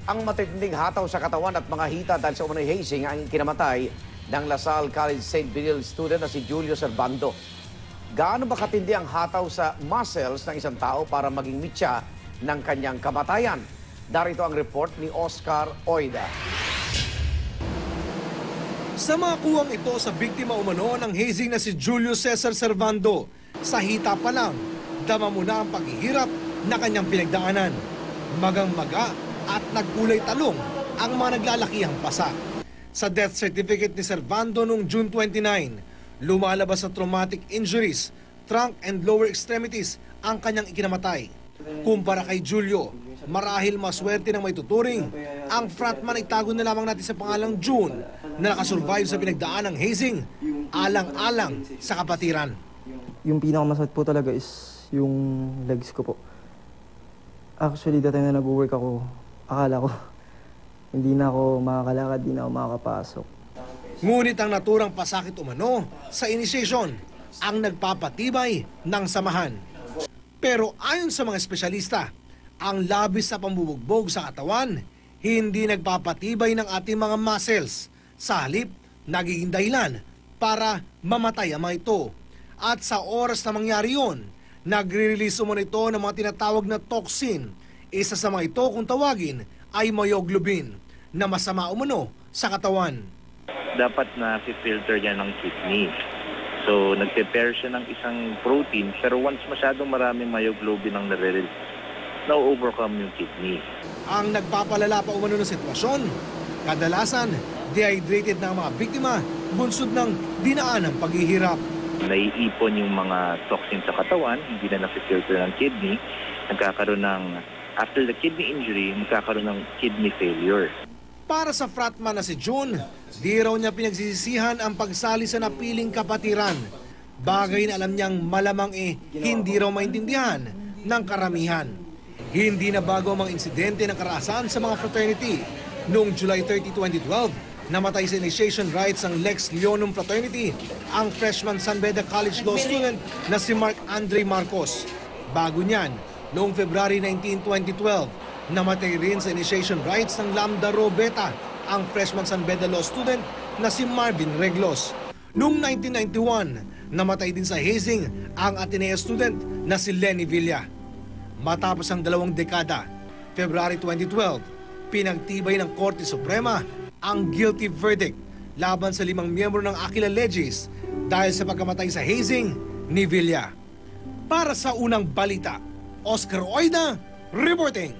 Ang matinding hataw sa katawan at mga hita dahil sa umano'y hazing ang kinamatay ng Lasal College St. Benil student na si Julio Servando. Gaano ba katindi ang hataw sa muscles ng isang tao para maging mitya ng kanyang kamatayan? Darito ang report ni Oscar Oida. Sa mga kuwang ito sa biktima umano ng hazing na si Julio Cesar Servando, sa hita pa lang, dama mo na ang paghihirap na kanyang pinagdaanan. Magang-maga at nagkulay talong ang mga naglalakihang pasa. Sa death certificate ni Servando noong June 29, lumalabas sa traumatic injuries, trunk and lower extremities ang kanyang ikinamatay. Kumpara kay Julio, marahil maswerte ng may tuturing, ang frontman ay tago na lamang natin sa pangalang June na nakasurvive sa pinagdaan ng hazing, alang-alang sa kapatiran. Yung pinakamasakit po talaga is yung legs ko po. Actually, that time na nag-work ako, akala ko hindi na ako makakalakad, hindi na ako makakapasok. Ngunit ang naturang pasakit umano sa initiation ang nagpapatibay ng samahan. Pero ayon sa mga espesyalista, ang labis na pambubugbog sa katawan hindi nagpapatibay ng ating mga muscles. Sa halip, nagiging dahilan para mamatay ang mga ito. At sa oras na mangyari yun, nagre-release umano ito ng mga tinatawag na toxin. Isa sa mga ito kung tawagin ay myoglobin na masama umano sa katawan. Dapat na si-filter niya ng kidney. So, nag-prepare siya ng isang protein, pero once masyadong maraming myoglobin ang nare-release, na-overcome yung kidney. Ang nagpapalala pa umano ng sitwasyon, kadalasan dehydrated na ang mga biktima, bunsod ng dinaan ng paghihirap. Naiipon yung mga toxin sa katawan, hindi na na-filter ng kidney, nagkakaroon ng, after the kidney injury, magkakaroon ng kidney failure. Para sa frontman na si June, di raw niya pinagsisisihan ang pagsali sa napiling kapatiran. Bagay na alam niyang malamang hindi raw maintindihan ng karamihan. Hindi na bago ang mga insidente ng karahasan sa mga fraternity. Noong July 30, 2012, namatay sa initiation rites ng Lex Leonum Fraternity ang freshman San Beda College Law student na si Mark Andre Marcos. Bago niyan, noong February 19, 2012, namatay rin sa initiation rites ng Lambda Rho Beta ang freshman San Beda Law student na si Marvin Reglos. Noong 1991, namatay din sa hazing ang Ateneo student na si Lenny Villa. Matapos ang 2 dekada, February 2012, pinagtibay ng Korte Suprema ang guilty verdict laban sa 5 miyembro ng Aquila Legis dahil sa pagkamatay sa hazing ni Villa. Para sa unang balita, Oscar Oida reporting.